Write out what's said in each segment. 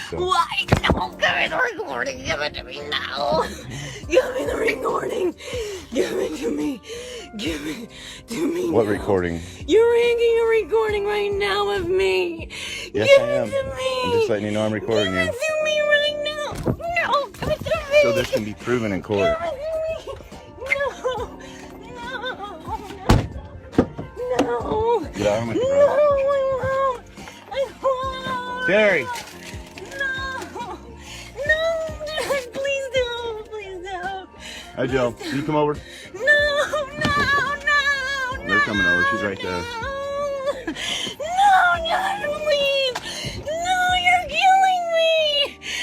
still. Why? No, give me the recording. Give it to me now. Give me the recording. Give it to me. Give it to me. What now. recording? You're making a recording right now of me. Yes, give I am. It to me. I'm just letting you know I'm recording give you. It to me right now. No, give it to me. So this can be proven in court. Give it to me. No. Get out of my car. No, I won't. Terry. No, please don't. Hi, Joe. Can you come over? No. They're coming over. She's right there. No, leave. No, you're killing me.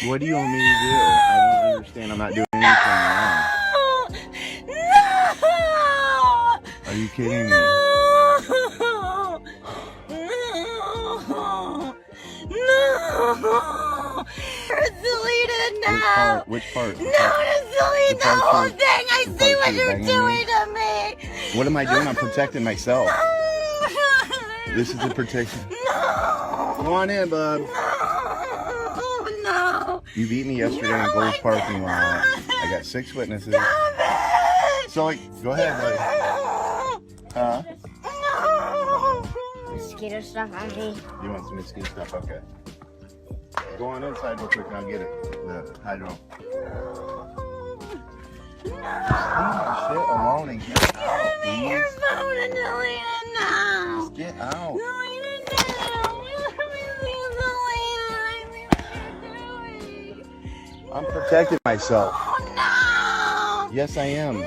What do you want me to do? I don't understand. I'm not doing anything wrong. No. Are you kidding me? No. Deleted now. Which part? No, just delete the whole thing. I see what you're doing to me. What am I doing? I'm protecting myself. This is a protection. No. Come on in, bub. No. You beat me yesterday in Gold's parking lot. I got 6 witnesses. Stop it. So, go ahead, buddy. Huh? No. Mosquito stuff on me. You want some mosquito stuff? Okay. Go on inside real quick and I'll get it. The hydro. Leave my shit alone and get out, Give me your phone and delete it now. Just get out. Delete it now. Everything's deleted. I'm protecting myself. Oh no. Yes, I am.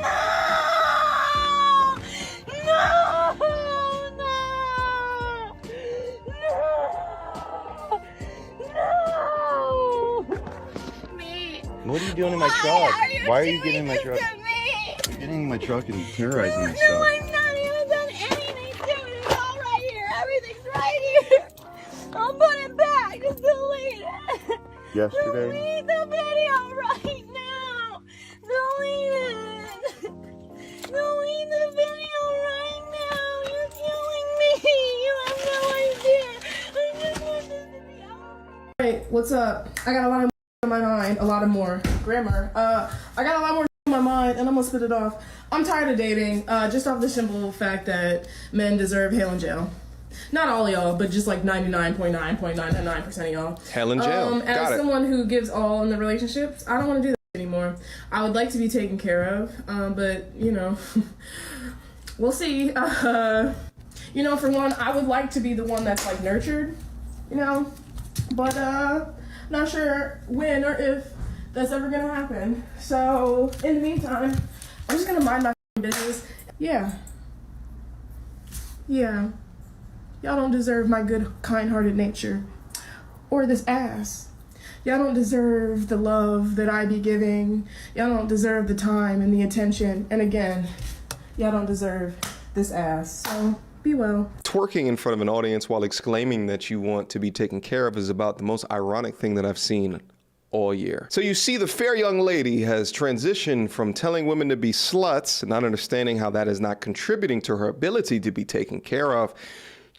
What are you doing in my truck? Why are you getting in my truck? You're getting in my truck and terrorizing myself. No, I've not even done anything to it. It's all right here. Everything's right here. I'll put it back. Just delete it. Yesterday? Delete the video right now. Delete it. Delete the video right now. You're killing me. You have no idea. I just want this to be over. Hey, what's up? I got a lot of on my mind, a lot of more grammar. I got a lot more on my mind, and I'm gonna spit it off. I'm tired of dating, just off the simple fact that men deserve hell in jail. Not all of y'all, but just like 99.9.999% of y'all. Hell in jail. As someone who gives all in the relationships, I don't want to do that anymore. I would like to be taken care of, but you know, we'll see. You know, for one, I would like to be the one that's like nurtured, you know, but not sure when or if that's ever gonna happen. So in the meantime, I'm just gonna mind my business. Yeah. Y'all don't deserve my good, kind-hearted nature. Or this ass. Y'all don't deserve the love that I be giving. Y'all don't deserve the time and the attention. And again, y'all don't deserve this ass. So be well. Twerking in front of an audience while exclaiming that you want to be taken care of is about the most ironic thing that I've seen all year. So you see, the fair young lady has transitioned from telling women to be sluts and not understanding how that is not contributing to her ability to be taken care of,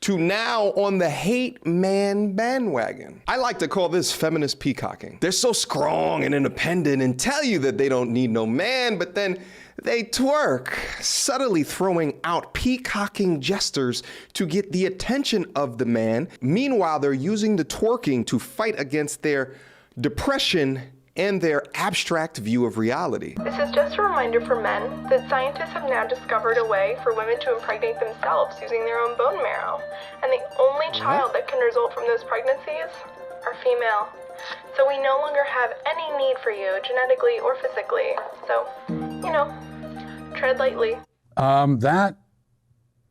to now on the hate man bandwagon. I like to call this feminist peacocking. They're so strong and independent and tell you that they don't need no man, but then they twerk, subtly throwing out peacocking gestures to get the attention of the man. Meanwhile, they're using the twerking to fight against their depression and their abstract view of reality. This is just a reminder for men that scientists have now discovered a way for women to impregnate themselves using their own bone marrow. And the only child that can result from those pregnancies are female. So we no longer have any need for you, genetically or physically. So, you know, tread lightly. That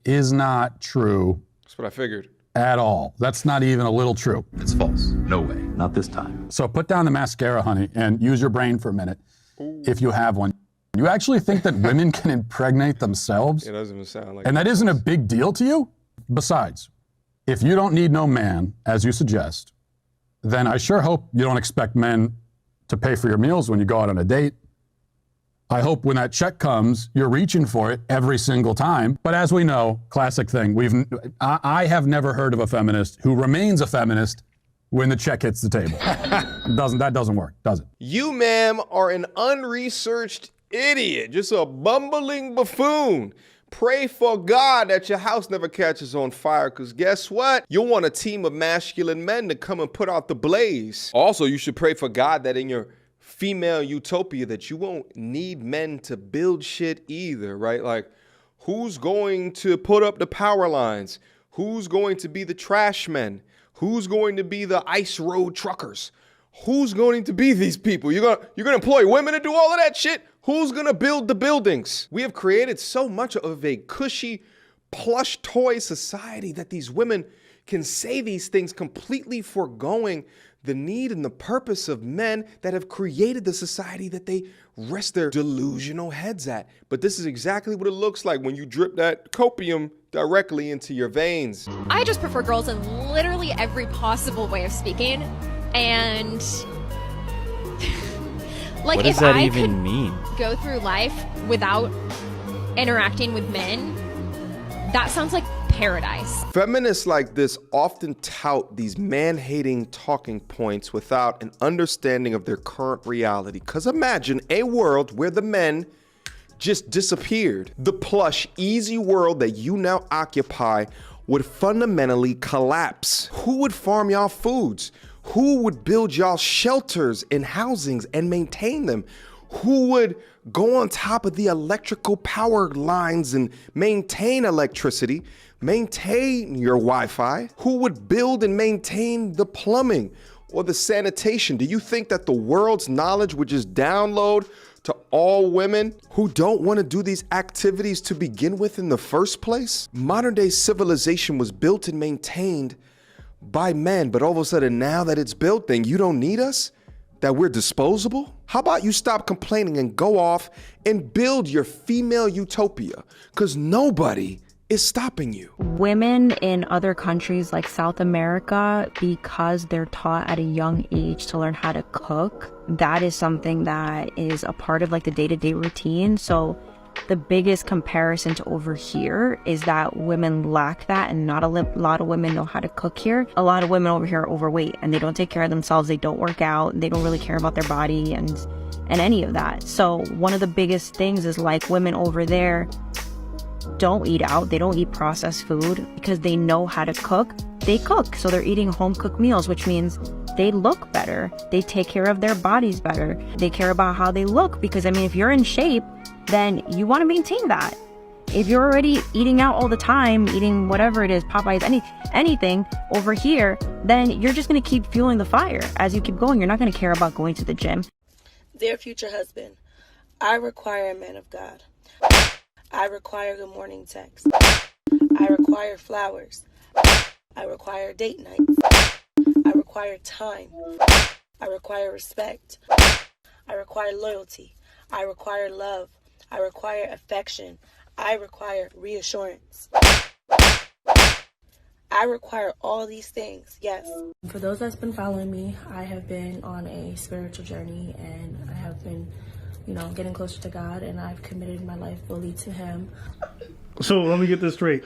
is not true. That's what I figured. At all. That's not even a little true. It's false. No way. Not this time. So put down the mascara, honey, and use your brain for a minute, if you have one. You actually think that women can impregnate themselves? It doesn't even sound like And that isn't a big deal to you? Besides, if you don't need no man, as you suggest, then I sure hope you don't expect men to pay for your meals when you go out on a date. I hope when that check comes, you're reaching for it every single time. But as we know, classic thing, I have never heard of a feminist who remains a feminist when the check hits the table. That doesn't work, does it? You, ma'am, are an unresearched idiot, just a bumbling buffoon. Pray for God that your house never catches on fire, because guess what? You'll want a team of masculine men to come and put out the blaze. Also, you should pray for God that in your female utopia that you won't need men to build shit either, right? Like, who's going to put up the power lines? Who's going to be the trash men? Who's going to be the ice road truckers? Who's going to be these people? You're gonna employ women to do all of that shit? Who's gonna build the buildings? We have created so much of a cushy, plush toy society that these women can say these things completely foregoing the need and the purpose of men that have created the society that they rest their delusional heads at. But this is exactly what it looks like when you drip that copium directly into your veins. I just prefer girls in literally every possible way of speaking. And like, what does if that I even could mean? go through life without interacting with men, that sounds like paradise. Feminists like this often tout these man-hating talking points without an understanding of their current reality. Because imagine a world where the men just disappeared. The plush, easy world that you now occupy would fundamentally collapse. Who would farm y'all foods? Who would build y'all shelters and housings and maintain them? Who would go on top of the electrical power lines and maintain electricity, maintain your Wi-Fi? Who would build and maintain the plumbing or the sanitation? Do you think that the world's knowledge would just download to all women who don't want to do these activities to begin with in the first place? Modern day civilization was built and maintained by men, but all of a sudden now that it's built, then you don't need us? That we're disposable? How about you stop complaining and go off and build your female utopia? Because nobody is stopping you. Women in other countries like South America, because they're taught at a young age to learn how to cook, that is something that is a part of like the day-to-day routine. So the biggest comparison to over here is that women lack that, and not a lot of women know how to cook here. A lot of women over here are overweight and they don't take care of themselves. They don't work out. They don't really care about their body and any of that. So one of the biggest things is like women over there don't eat out. They don't eat processed food because they know how to cook. They cook. So they're eating home cooked meals, which means they look better. They take care of their bodies better. They care about how they look because, I mean, if you're in shape, then you want to maintain that. If you're already eating out all the time, eating whatever it is, Popeyes, anything over here, then you're just going to keep fueling the fire. As you keep going, you're not going to care about going to the gym. Dear future husband, I require a man of God. I require good morning text. I require flowers. I require date nights. I require time. I require respect. I require loyalty. I require love. I require affection. I require reassurance. I require all these things, yes. For those that's been following me, I have been on a spiritual journey and I have been, getting closer to God, and I've committed my life fully to Him. So let me get this straight.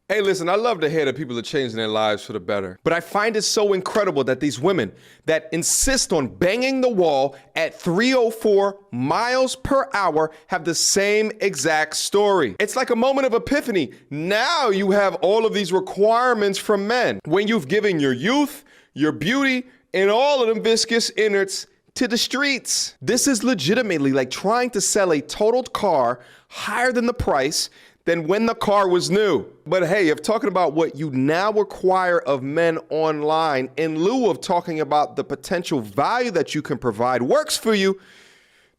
Hey, listen, I love to hear that people are changing their lives for the better. But I find it so incredible that these women that insist on banging the wall at 304 miles per hour have the same exact story. It's like a moment of epiphany. Now you have all of these requirements from men when you've given your youth, your beauty, and all of them viscous innards to the streets. This is legitimately like trying to sell a totaled car higher than the price than when the car was new. But hey, if talking about what you now require of men online in lieu of talking about the potential value that you can provide works for you,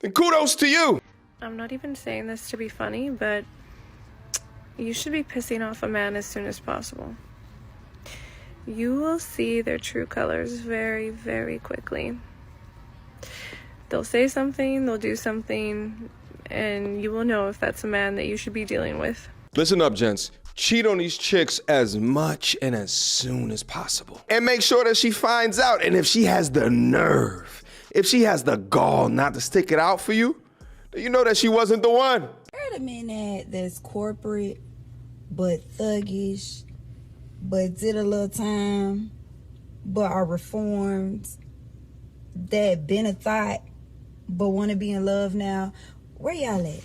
then kudos to you. I'm not even saying this to be funny, but you should be pissing off a man as soon as possible. You will see their true colors very, very quickly. They'll say something, they'll do something, and you will know if that's a man that you should be dealing with. Listen up, gents. Cheat on these chicks as much and as soon as possible. And make sure that she finds out. And if she has the nerve, if she has the gall not to stick it out for you, then you know that she wasn't the one. Heard a man that's corporate, but thuggish, but did a little time, but are reformed, that been a thought, but want to be in love now. Where y'all at?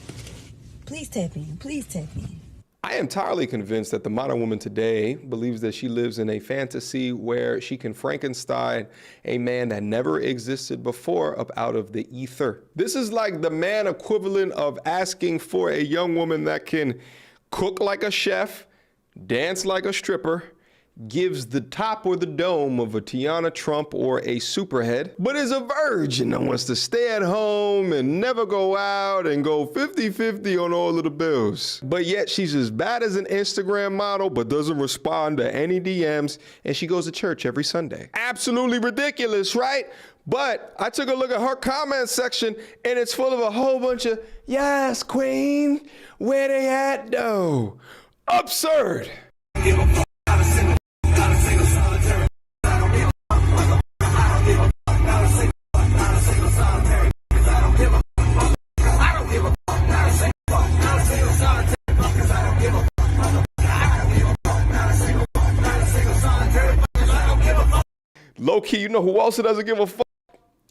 Please tap in. Please tap in. I am entirely convinced that the modern woman today believes that she lives in a fantasy where she can Frankenstein a man that never existed before up out of the ether. This is like the man equivalent of asking for a young woman that can cook like a chef, dance like a stripper, gives the top or the dome of a Tiana Trump or a Superhead, but is a virgin and wants to stay at home and never go out and go 50-50 on all of the bills. But yet she's as bad as an Instagram model, but doesn't respond to any DMs, and she goes to church every Sunday. Absolutely ridiculous, right? But I took a look at her comment section, and it's full of a whole bunch of, yes, queen, where they at though? Absurd. Low-key, you know who else doesn't give a fuck?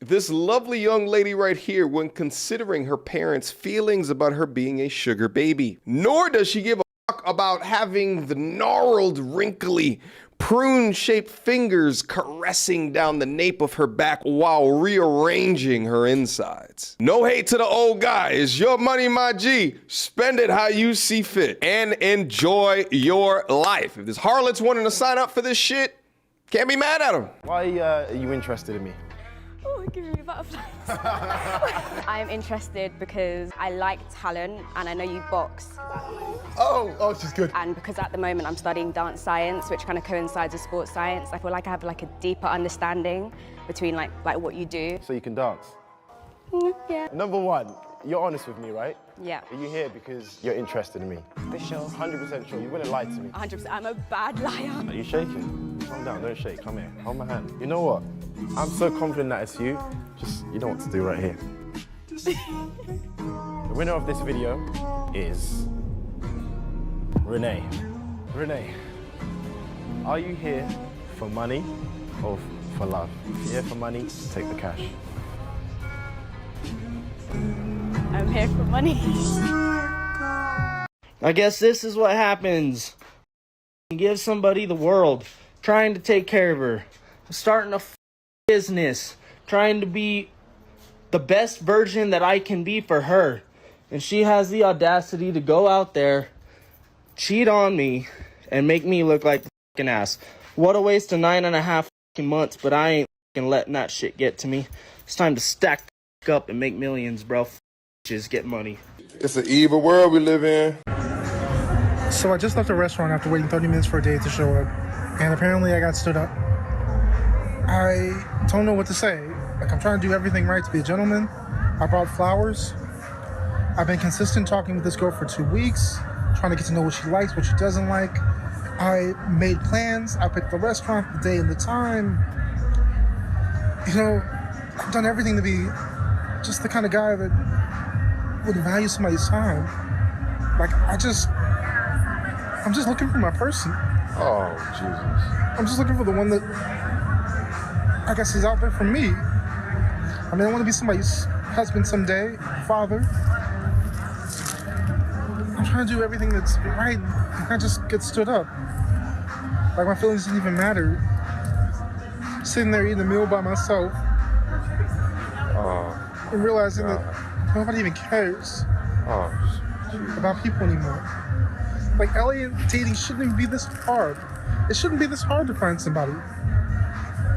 This lovely young lady right here when considering her parents' feelings about her being a sugar baby. Nor does she give a fuck about having the gnarled, wrinkly, prune-shaped fingers caressing down the nape of her back while rearranging her insides. No hate to the old guy. It's your money, my G. Spend it how you see fit and enjoy your life. If there's harlots wanting to sign up for this shit, can't be mad at them. Why are you interested in me? Oh, give me butterflies. I'm interested because I like talent and I know you box. Oh, she's good. And because at the moment I'm studying dance science, which kind of coincides with sports science, I feel like I have like a deeper understanding between like what you do. So you can dance? Yeah. Number one, you're honest with me, right? Yeah. Are you here because you're interested in me? For sure. 100% sure. You wouldn't lie to me. 100%. I'm a bad liar. Are you shaking? Calm down, don't shake. Come here. Hold my hand. You know what? I'm so confident that it's you. Just, you know what to do right here. The winner of this video is Renee. Renee, are you here for money or for love? If you're here for money, take the cash. I'm here for money. I guess this is what happens. Give somebody the world, trying to take care of her, starting a business, trying to be the best version that I can be for her. And she has the audacity to go out there, cheat on me, and make me look like the fucking ass. What a waste of 9.5 fucking months, but I ain't fucking letting that shit get to me. It's time to stack up and make millions, bro. Just get money. It's an evil world we live in. So I just left a restaurant after waiting 30 minutes for a date to show up, and apparently I got stood up. I don't know what to say. Like, I'm trying to do everything right to be a gentleman. I brought flowers. I've been consistent talking with this girl for 2 weeks, trying to get to know what she likes, what she doesn't like. I made plans. I picked the restaurant, the day and the time. You know, I've done everything to be just the kind of guy that would value somebody's time. Like, I'm just looking for my person. Oh, Jesus. I'm just looking for the one that, I guess, is out there for me. I mean, I want to be somebody's husband someday, father. I'm trying to do everything that's right, and I just get stood up. Like, my feelings didn't even matter. Sitting there eating a meal by myself. And realizing that nobody even cares about people anymore. Like, alien dating shouldn't even be this hard. It shouldn't be this hard to find somebody.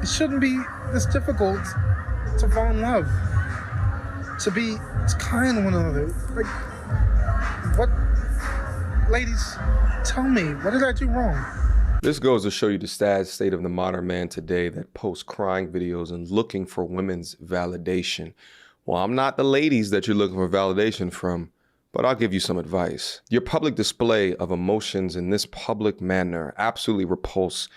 It shouldn't be this difficult to fall in love. To be kind to one another. Like, what? Ladies, tell me, what did I do wrong? This goes to show you the sad state of the modern man today that posts crying videos and looking for women's validation. Well, I'm not the ladies that you're looking for validation from, but I'll give you some advice. Your public display of emotions in this public manner absolutely repulse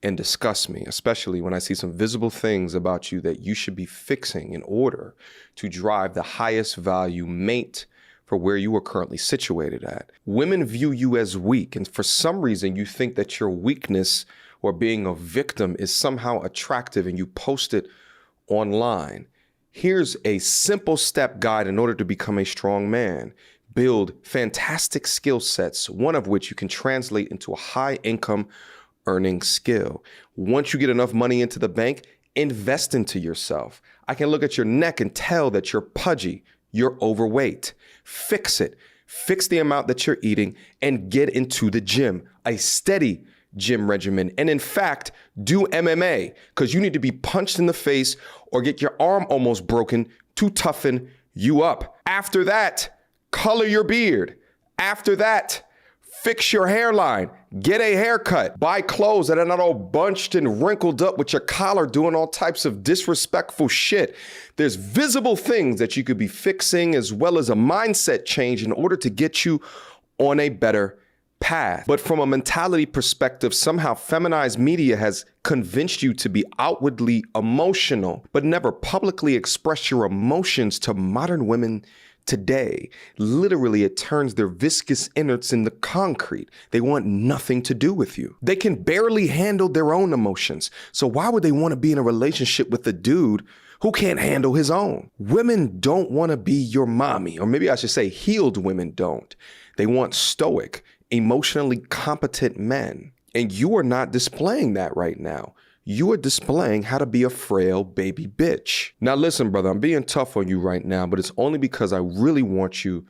and disgust me, especially when I see some visible things about you that you should be fixing in order to drive the highest value mate for where you are currently situated at. Women view you as weak, and for some reason you think that your weakness or being a victim is somehow attractive and you post it online. Here's a simple step guide in order to become a strong man. Build fantastic skill sets, one of which you can translate into a high income earning skill. Once you get enough money into the bank, invest into yourself. I can look at your neck and tell that you're pudgy, you're overweight. Fix it. Fix the amount that you're eating and get into the gym, a steady gym regimen. And in fact, do MMA because you need to be punched in the face or get your arm almost broken to toughen you up. After that, color your beard. After that, fix your hairline, get a haircut, buy clothes that are not all bunched and wrinkled up with your collar doing all types of disrespectful shit. There's visible things that you could be fixing as well as a mindset change in order to get you on a better path. But from a mentality perspective, somehow feminized media has convinced you to be outwardly emotional, but never publicly express your emotions to modern women today. Literally, it turns their viscous innards into concrete. They want nothing to do with you. They can barely handle their own emotions. So why would they want to be in a relationship with a dude who can't handle his own? Women don't want to be your mommy, or maybe I should say healed women don't. They want stoic, emotionally competent men. And you are not displaying that right now. You are displaying how to be a frail baby bitch. Now listen, brother, I'm being tough on you right now, but it's only because I really want you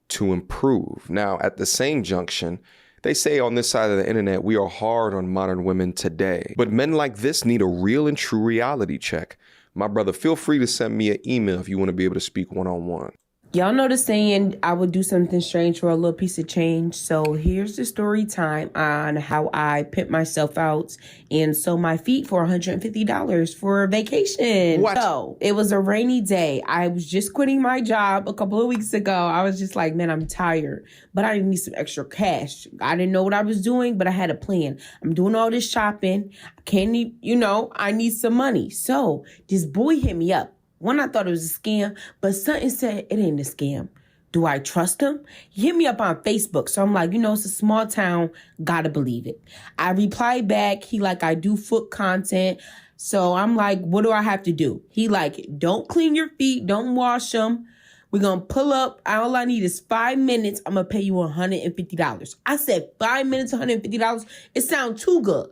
to improve. Now, at the same junction, they say on this side of the internet, we are hard on modern women today. But men like this need a real and true reality check. My brother, feel free to send me an email if you want to be able to speak one-on-one. Y'all know the saying, I would do something strange for a little piece of change. So here's the story time on how I pimped myself out and sold my feet for $150 for a vacation. What? So it was a rainy day. I was just quitting my job a couple of weeks ago. I was just like, man, I'm tired, but I need some extra cash. I didn't know what I was doing, but I had a plan. I'm doing all this shopping. I need some money. So this boy hit me up. One, I thought it was a scam, but something said it ain't a scam. Do I trust him? He hit me up on Facebook. So I'm like, it's a small town. Gotta believe it. I replied back. He like, I do foot content. So I'm like, what do I have to do? He like, don't clean your feet. Don't wash them. We're going to pull up. All I need is 5 minutes. I'm going to pay you $150. I said 5 minutes, $150. It sounds too good.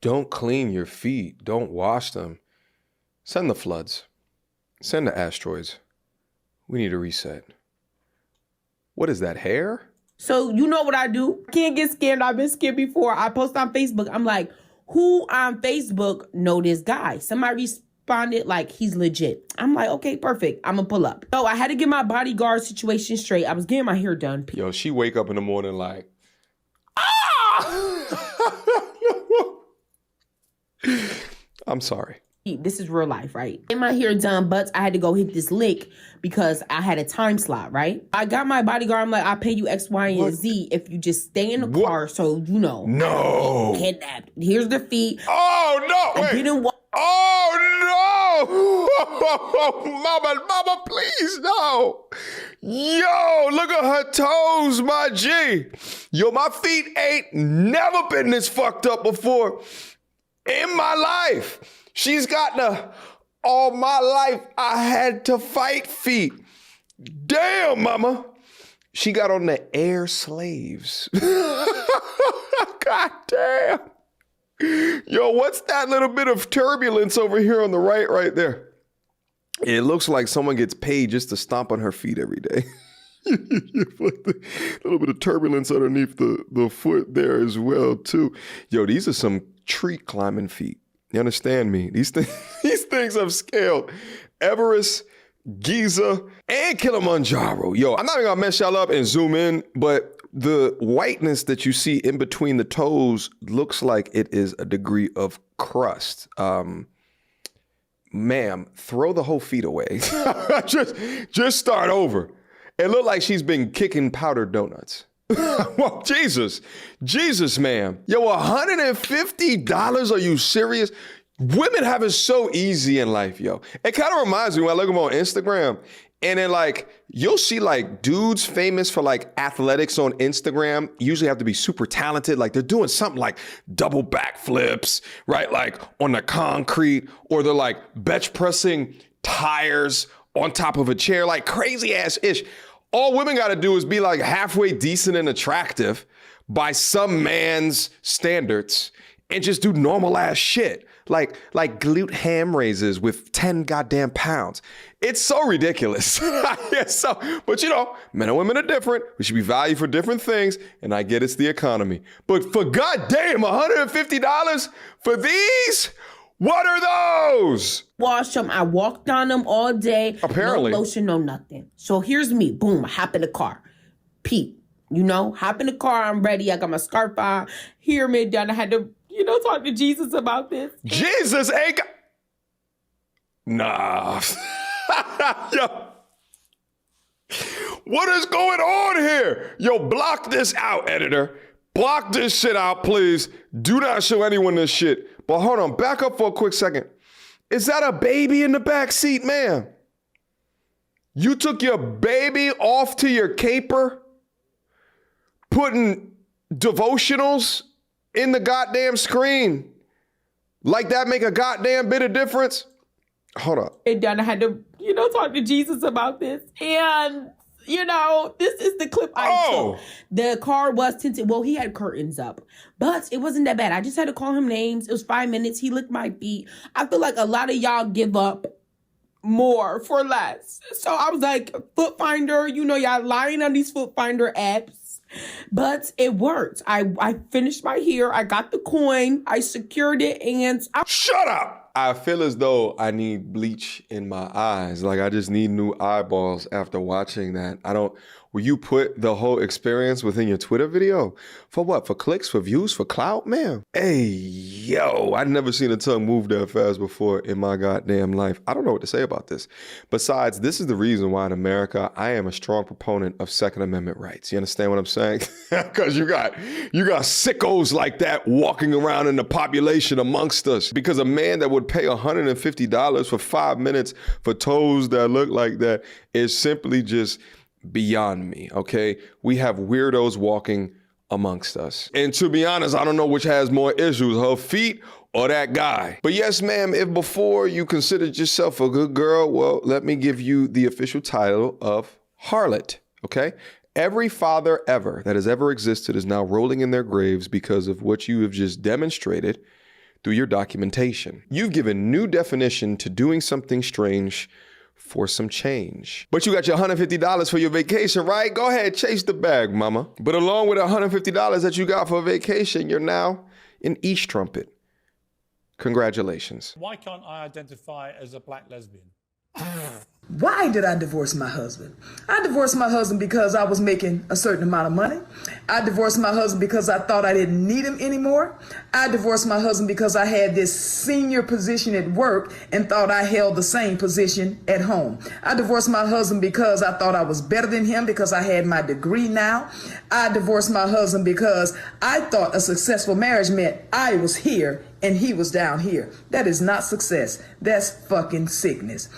Don't clean your feet. Don't wash them. Send the floods. Send the asteroids. We need a reset. What is that, hair? So you know what I do? Can't get scammed. I've been scammed before. I post on Facebook. I'm like, who on Facebook know this guy? Somebody responded like he's legit. I'm like, okay, perfect. I'm gonna pull up. So I had to get my bodyguard situation straight. I was getting my hair done. Yo, she wake up in the morning like, ah! I'm sorry. This is real life, right? Get my hair done, but I had to go hit this lick because I had a time slot, right? I got my bodyguard. I'm like, I'll pay you X, Y, and Z if you just stay in the car so No. Kidnapped. Here's the feet. Oh, no. Wait. Oh, no. Mama, please, no. Yo, look at her toes, my G. Yo, my feet ain't never been this fucked up before in my life. She's got all my life, I had to fight feet. Damn, mama. She got on the air slaves. God damn. Yo, what's that little bit of turbulence over here on the right there? It looks like someone gets paid just to stomp on her feet every day. A little bit of turbulence underneath the foot there as well, too. Yo, these are some tree climbing feet. You understand me? These things have scaled Everest, Giza, and Kilimanjaro. Yo, I'm not even gonna mess y'all up and zoom in, but the whiteness that you see in between the toes looks like it is a degree of crust. Ma'am, throw the whole feet away. just start over. It looked like she's been kicking powdered donuts. Well, Jesus, ma'am. Yo, $150? Are you serious? Women have it so easy in life, yo. It kind of reminds me when I look them on Instagram, and then like you'll see like dudes famous for like athletics on Instagram usually have to be super talented. Like they're doing something like double backflips, right? Like on the concrete, or they're like bench pressing tires on top of a chair, like crazy ass ish. All women got to do is be like halfway decent and attractive by some man's standards and just do normal ass shit. Like glute ham raises with 10 goddamn pounds. It's so ridiculous. But you know, men and women are different. We should be valued for different things. And I get it's the economy. But for goddamn $150 for these? What are those? Wash them. I walked on them all day. Apparently. No lotion, no nothing. So here's me. Boom, I hop in the car. Pete, you know, hop in the car. I'm ready. I got my scarf on. Here, Meltdown. I had to, talk to Jesus about this. Jesus ain't got... Nah. Yo. What is going on here? Yo, block this out, editor. Block this shit out, please. Do not show anyone this shit. But hold on, back up for a quick second. Is that a baby in the back seat, ma'am? You took your baby off to your caper, putting devotionals in the goddamn screen. Like that make a goddamn bit of difference? Hold up. And then I had to, talk to Jesus about this. And, this is the clip I took. The car was tinted. Well, he had curtains up. But it wasn't that bad. I just had to call him names. It was 5 minutes. He licked my feet. I feel like a lot of y'all give up more for less. So I was like, Foot Finder, y'all lying on these Foot Finder apps. But it worked. I finished my hair. I got the coin. I secured it and... Shut up! I feel as though I need bleach in my eyes. Like I just need new eyeballs after watching that. Will you put the whole experience within your Twitter video? For what? For clicks? For views? For clout? Man. Hey, yo, I've never seen a tongue move that fast before in my goddamn life. I don't know what to say about this. Besides, this is the reason why in America, I am a strong proponent of Second Amendment rights. You understand what I'm saying? Because you got sickos like that walking around in the population amongst us. Because a man that would pay $150 for 5 minutes for toes that look like that is simply just beyond me, okay? We have weirdos walking amongst us. And to be honest, I don't know which has more issues, her feet or that guy. But yes, ma'am, if before you considered yourself a good girl, well, let me give you the official title of harlot, okay? Every father ever that has ever existed is now rolling in their graves because of what you have just demonstrated through your documentation. You've given new definition to doing something strange for some change. But you got your $150 for your vacation, right? Go ahead, chase the bag, mama. But along with $150 that you got for vacation, you're now an East Trumpet. Congratulations. Why can't I identify as a black lesbian? Why did I divorce my husband? I divorced my husband because I was making a certain amount of money. I divorced my husband because I thought I didn't need him anymore. I divorced my husband because I had this senior position at work and thought I held the same position at home. I divorced my husband because I thought I was better than him because I had my degree now. I divorced my husband because I thought a successful marriage meant I was here and he was down here. That is not success. That's fucking sickness.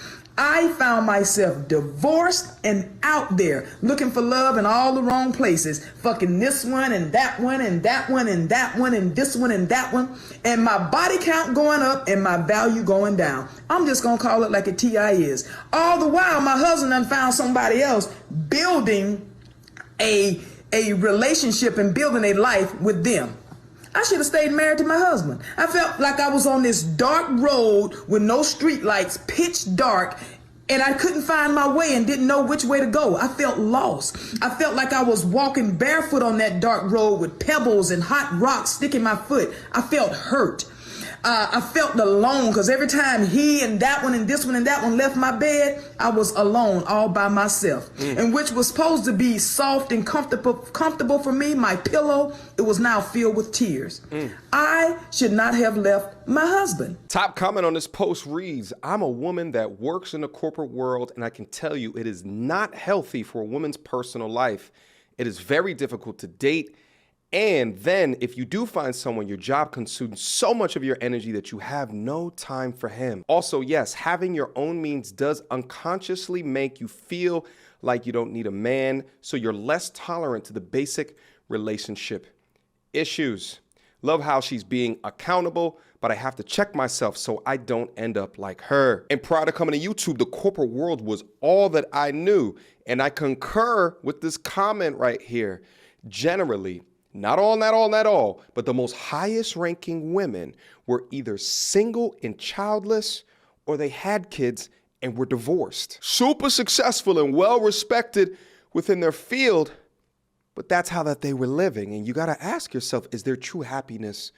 I found myself divorced and out there looking for love in all the wrong places, fucking this one and that one and that one and that one and this one and that one, and my body count going up and my value going down. I'm just gonna call it like a TI is. All the while, my husband done found somebody else building a relationship and building a life with them. I should have stayed married to my husband. I felt like I was on this dark road with no street lights, pitch dark, and I couldn't find my way and didn't know which way to go. I felt lost. I felt like I was walking barefoot on that dark road with pebbles and hot rocks sticking my foot. I felt hurt. I felt alone because every time he and that one and this one and that one left my bed, I was alone all by myself. And which was supposed to be soft and comfortable for me, my pillow, it was now filled with tears. I should not have left my husband. Top comment on this post reads, I'm a woman that works in the corporate world and I can tell you it is not healthy for a woman's personal life. It is very difficult to date And then if you do find someone, your job consumes so much of your energy that you have no time for him. Also, yes, having your own means does unconsciously make you feel like you don't need a man, so you're less tolerant to the basic relationship issues. Love how she's being accountable, but I have to check myself so I don't end up like her. And prior to coming to YouTube, the corporate world was all that I knew. And I concur with this comment right here. Generally, not all, but the most highest ranking women were either single and childless, or they had kids and were divorced. Super successful and well respected within their field, but that's how that they were living. And you gotta ask yourself, is there true happiness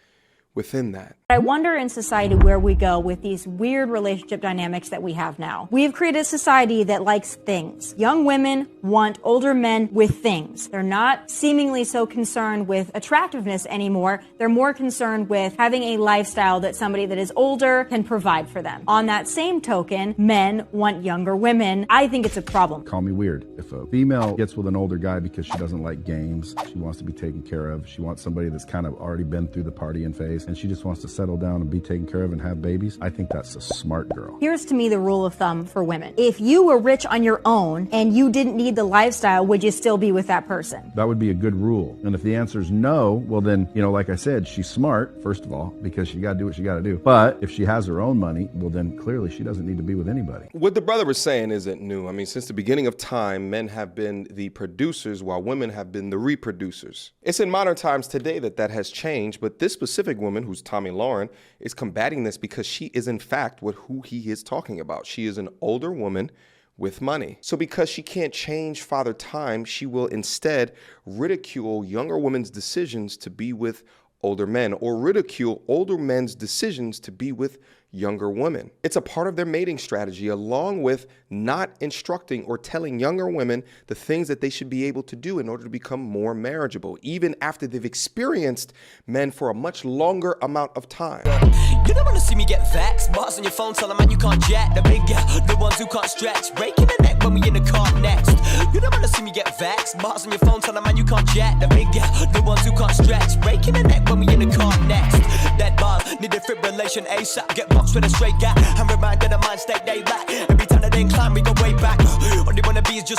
within that? I wonder in society where we go with these weird relationship dynamics that we have now. We have created a society that likes things. Young women want older men with things. They're not seemingly so concerned with attractiveness anymore. They're more concerned with having a lifestyle that somebody that is older can provide for them. On that same token, men want younger women. I think it's a problem. Call me weird. If a female gets with an older guy because she doesn't like games, she wants to be taken care of, she wants somebody that's kind of already been through the partying phase, and she just wants to settle down and be taken care of and have babies, I think that's a smart girl. Here's to me the rule of thumb for women. If you were rich on your own and you didn't need the lifestyle, would you still be with that person? That would be a good rule. And if the answer is no, well then, like I said, she's smart, first of all, because she got to do what she got to do. But if she has her own money, well then clearly she doesn't need to be with anybody. What the brother was saying isn't new. I mean, since the beginning of time, men have been the producers while women have been the reproducers. It's in modern times today that has changed, but this specific woman, who's Tomi Lahren, is combating this because she is in fact who he is talking about. She is an older woman with money. So because she can't change Father Time, she will instead ridicule younger women's decisions to be with older men, or ridicule older men's decisions to be with younger women. It's a part of their mating strategy, along with not instructing or telling younger women the things that they should be able to do in order to become more marriageable, even after they've experienced men for a much longer amount of time. You don't wanna see me get vexed. Bars on your phone, tell a man you can't jet. The big the ones who can't stretch. Breaking the neck when we in the car next. You don't wanna see me get vexed. Bars on your phone, tell a man you can't jet. The big the ones who can't stretch. Breaking the neck when we in the car next. That bar, need a fibrillation ASAP. Get boxed with a straight gap. I'm reminded of mind state they lack. Every time that they climb, we go way back. All they wanna be is just